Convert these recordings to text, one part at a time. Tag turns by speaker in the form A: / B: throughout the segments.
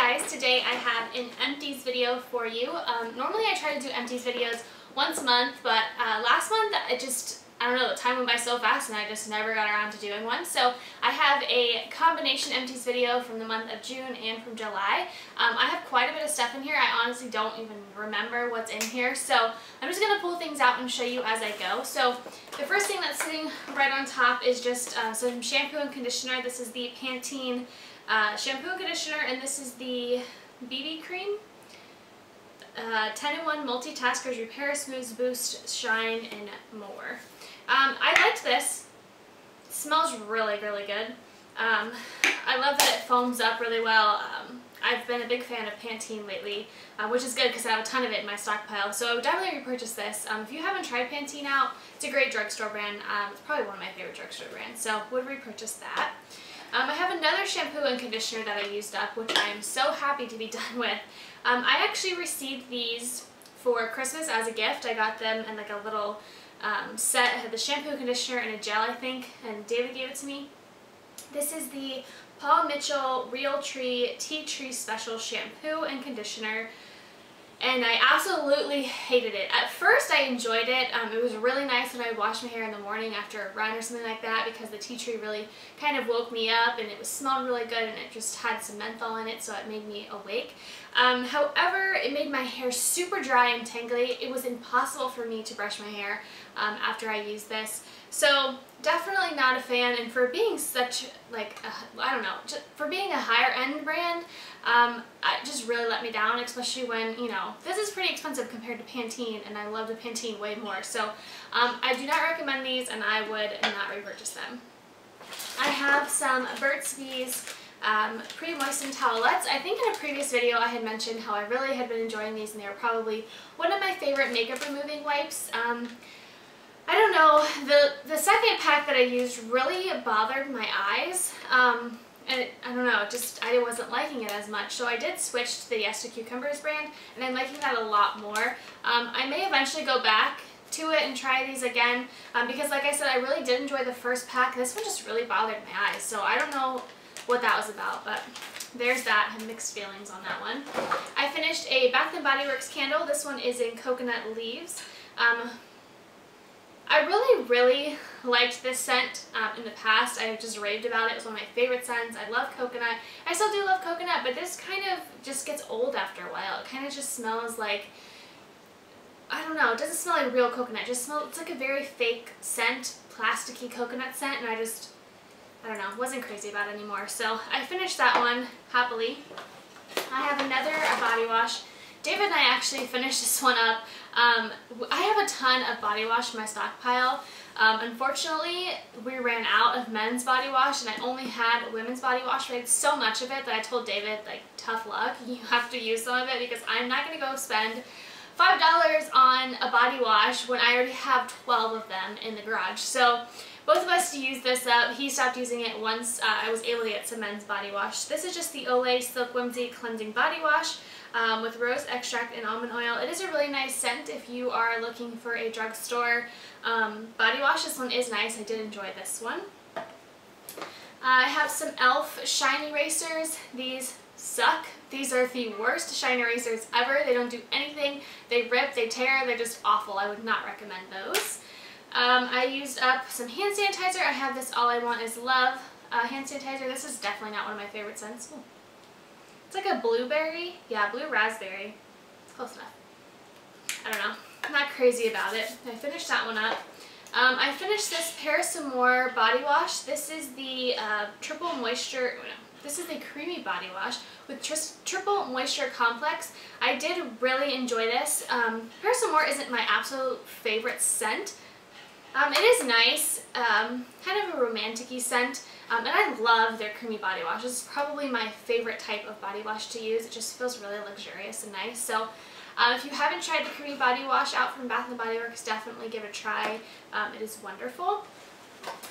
A: guys, today I have an Empties video for you. Normally I try to do Empties videos once a month, but last month I don't know, the time went by so fast and I just never got around to doing one. So I have a combination Empties video from the month of June and from July. I have quite a bit of stuff in here. I honestly don't even remember what's in here. So I'm just going to pull things out and show you as I go. So the first thing that's sitting right on top is just some shampoo and conditioner. This is the Pantene shampoo and conditioner, and this is the BB cream. 10-in-1 multitaskers, repair, smooths, boost, shine, and more. I liked this. It smells really, really good. I love that it foams up really well. I've been a big fan of Pantene lately, which is good because I have a ton of it in my stockpile. So I would definitely repurchase this. If you haven't tried Pantene out, it's a great drugstore brand. It's probably one of my favorite drugstore brands, so would repurchase that. I have another shampoo and conditioner that I used up, which I am so happy to be done with. I actually received these for Christmas as a gift. I got them in like a little set. It had the shampoo, conditioner, and a gel, I think, and David gave it to me. This is the Paul Mitchell Real Tree Tea Tree Special Shampoo and Conditioner. And I absolutely hated it. At first I enjoyed it. It was really nice when I would wash my hair in the morning after a run or something like that, because the tea tree really kind of woke me up, and it smelled really good, and it just had some menthol in it, so it made me awake. However, it made my hair super dry and tangly. It was impossible for me to brush my hair after I used this. So definitely not a fan, and for being such like, I don't know, for being a higher end brand, it just really let me down, especially when, you know, this is pretty expensive compared to Pantene, and I love the Pantene way more. So I do not recommend these, and I would not repurchase them. I have some Burt's Bees pre-moistened towelettes. I think in a previous video I had mentioned how I really had been enjoying these, and they were probably one of my favorite makeup removing wipes. I don't know, the second pack that I used really bothered my eyes, and I don't know, I wasn't liking it as much, so I did switch to the Yes to Cucumbers brand, and I'm liking that a lot more. I may eventually go back to it and try these again, because like I said, I really did enjoy the first pack. This one just really bothered my eyes, so I don't know what that was about, but there's that. I have mixed feelings on that one. I finished a Bath & Body Works candle. This one is in coconut leaves. I really liked this scent in the past. I just raved about it. It was one of my favorite scents. I love coconut. I still do love coconut, but this kind of just gets old after a while. It kind of just smells like, I don't know, it doesn't smell like real coconut. It just smells, it's like a very fake scent, plasticky coconut scent, and I don't know, wasn't crazy about it anymore. So I finished that one happily. I have another body wash. David and I actually finished this one up. I have a ton of body wash in my stockpile. Unfortunately, we ran out of men's body wash, and I only had women's body wash. I had so much of it that I told David, like, tough luck, you have to use some of it, because I'm not going to go spend $5 on a body wash when I already have 12 of them in the garage. So both of us used this up. He stopped using it once I was able to get some men's body wash. This is just the Olay Silk Whimsy Cleansing Body Wash with rose extract and almond oil. It is a really nice scent if you are looking for a drugstore body wash. This one is nice. I did enjoy this one. I have some e.l.f. shine erasers. These suck. These are the worst shine erasers ever. They don't do anything. They rip, they tear, they're just awful. I would not recommend those. I used up some hand sanitizer. I have this All I Want Is Love hand sanitizer. This is definitely not one of my favorite scents. Ooh. It's like a blueberry. Yeah, blue raspberry. It's close enough. I don't know. I'm not crazy about it. I finished that one up. I finished this Paris Amour body wash. This is the triple moisture, no, this is the creamy body wash with triple moisture complex. I did really enjoy this. Paris Amour isn't my absolute favorite scent. It is nice, kind of a romantic-y scent, and I love their creamy body wash. This is probably my favorite type of body wash to use. It just feels really luxurious and nice. So if you haven't tried the creamy body wash out from Bath & Body Works, definitely give it a try. It is wonderful.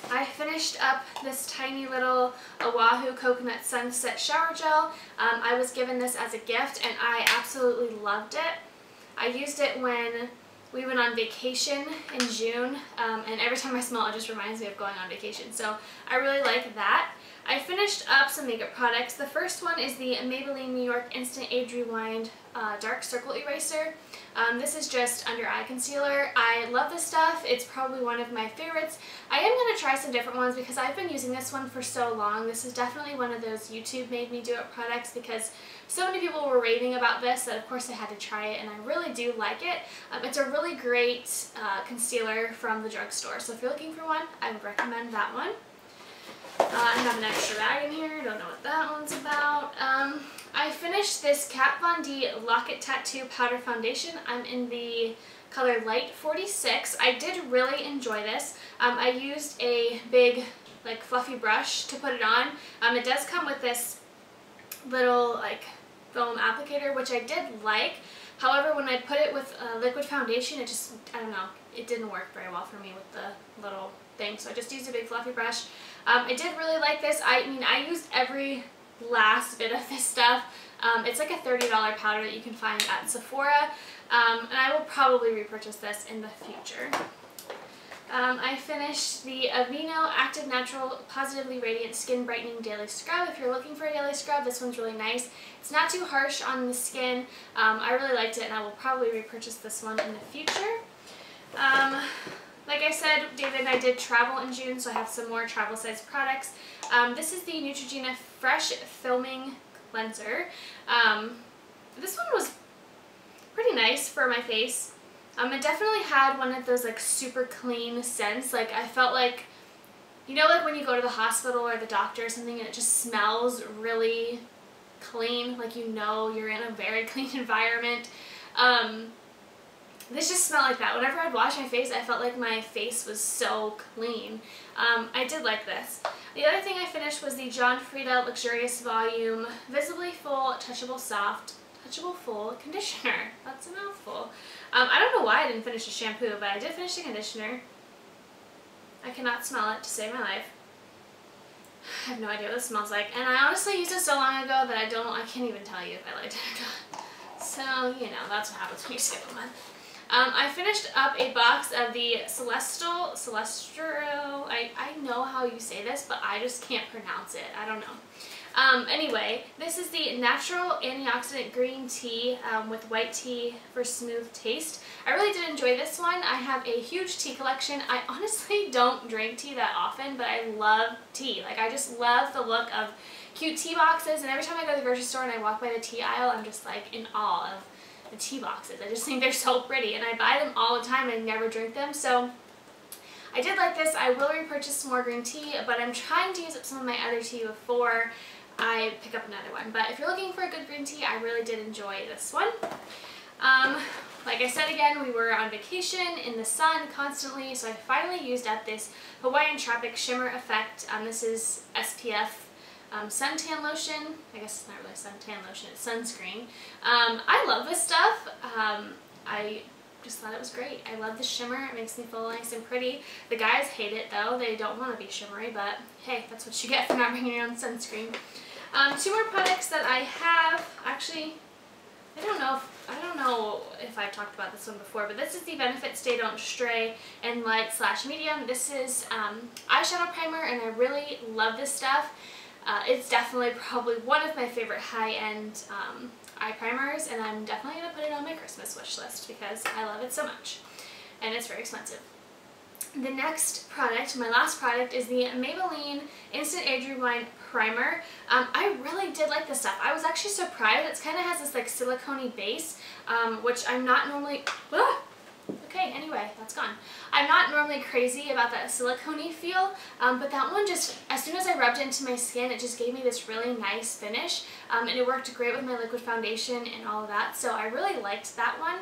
A: I finished up this tiny little Oahu Coconut Sunset Shower Gel. I was given this as a gift, and I absolutely loved it. I used it when we went on vacation in June, and every time I smell it, it just reminds me of going on vacation. So I really like that. I finished up some makeup products. The first one is the Maybelline New York Instant Age Rewind Dark Circle Eraser. This is just under eye concealer. I love this stuff. It's probably one of my favorites. I am going to try some different ones because I've been using this one for so long. This is definitely one of those YouTube made me do it products because so many people were raving about this that of course I had to try it, and I really do like it. It's a really great concealer from the drugstore, so if you're looking for one, I would recommend that one. I have an extra bag in here, don't know what that one's about. I finished this Kat Von D Lock-It Tattoo Powder Foundation. I'm in the color Light 46. I did really enjoy this. I used a big, like, fluffy brush to put it on. It does come with this little, like, foam applicator, which I did like. However, when I put it with liquid foundation, it just, I don't know, it didn't work very well for me with the little thing, so I just used a big fluffy brush. I did really like this. I mean, I used every last bit of this stuff. It's like a $30 powder that you can find at Sephora, and I will probably repurchase this in the future. I finished the Aveeno Active Natural Positively Radiant Skin Brightening Daily Scrub. If you're looking for a daily scrub, this one's really nice. It's not too harsh on the skin. I really liked it, and I will probably repurchase this one in the future. Like I said, David and I did travel in June, so I have some more travel size products. This is the Neutrogena Fresh Filming Cleanser. This one was pretty nice for my face. It definitely had one of those like super clean scents. Like I felt like, you know, like when you go to the hospital or the doctor or something and it just smells really clean, like you know you're in a very clean environment. This just smelled like that. Whenever I'd wash my face, I felt like my face was so clean. I did like this. The other thing I finished was the John Frieda Luxurious Volume Visibly Full Touchable Full Conditioner. That's a mouthful. I don't know why I didn't finish the shampoo, but I did finish the conditioner. I cannot smell it to save my life. I have no idea what this smells like, and I honestly used it so long ago that I can't even tell you if I liked it or not. So, you know, that's what happens when you skip a month. I finished up a box of the Celestial, I know how you say this, but I just can't pronounce it. I don't know. Anyway, this is the Natural Antioxidant Green Tea with white tea for smooth taste. I really did enjoy this one. I have a huge tea collection. I honestly don't drink tea that often, but I love tea. Like, I just love the look of cute tea boxes, and every time I go to the grocery store and I walk by the tea aisle, I'm just like in awe of the tea boxes. I just think they're so pretty, and I buy them all the time and I never drink them, so I did like this. I will repurchase some more green tea, but I'm trying to use up some of my other tea before I pick up another one. But if you're looking for a good green tea, I really did enjoy this one. Like I said again, we were on vacation in the sun constantly, so I finally used up this Hawaiian Tropic Shimmer Effect. This is SPF suntan lotion. I guess it's not really suntan lotion, it's sunscreen. I love this stuff. I just thought it was great. I love the shimmer. It makes me feel nice and pretty. The guys hate it though. They don't want to be shimmery, but hey, that's what you get for not bringing your own sunscreen. Two more products that I have. Actually, I don't know if I've talked about this one before, but this is the Benefit Stay Don't Stray in Light / Medium. This is eyeshadow primer, and I really love this stuff. It's definitely probably one of my favorite high-end eye primers, and I'm definitely going to put it on my Christmas wish list because I love it so much, and it's very expensive. The next product, my last product, is the Maybelline Instant Age Rewind Primer. I really did like this stuff. I was actually surprised. It kind of has this like silicone-y base, which I'm not normally... Okay, anyway, that's gone. I'm not normally crazy about that silicone-y feel, but that one just, as soon as I rubbed it into my skin, it just gave me this really nice finish, and it worked great with my liquid foundation and all of that, so I really liked that one.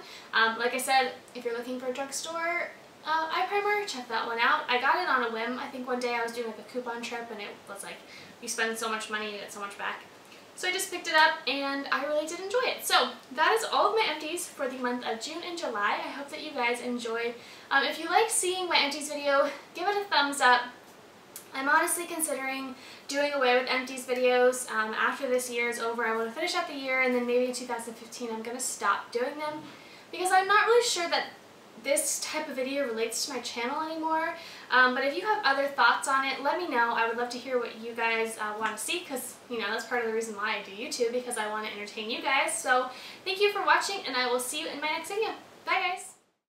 A: Like I said, if you're looking for a drugstore eye primer, check that one out. I got it on a whim. I think one day I was doing like a coupon trip, and it was like, you spend so much money, you get so much back. So I just picked it up, and I really did enjoy it. So that is all of my empties for the month of June and July. I hope that you guys enjoyed. If you like seeing my empties video, give it a thumbs up. I'm honestly considering doing away with empties videos after this year is over. I want to finish out the year, and then maybe in 2015 I'm going to stop doing them because I'm not really sure that this type of video relates to my channel anymore. But if you have other thoughts on it, let me know. I would love to hear what you guys want to see, because, you know, that's part of the reason why I do YouTube, because I want to entertain you guys. So thank you for watching, and I will see you in my next video.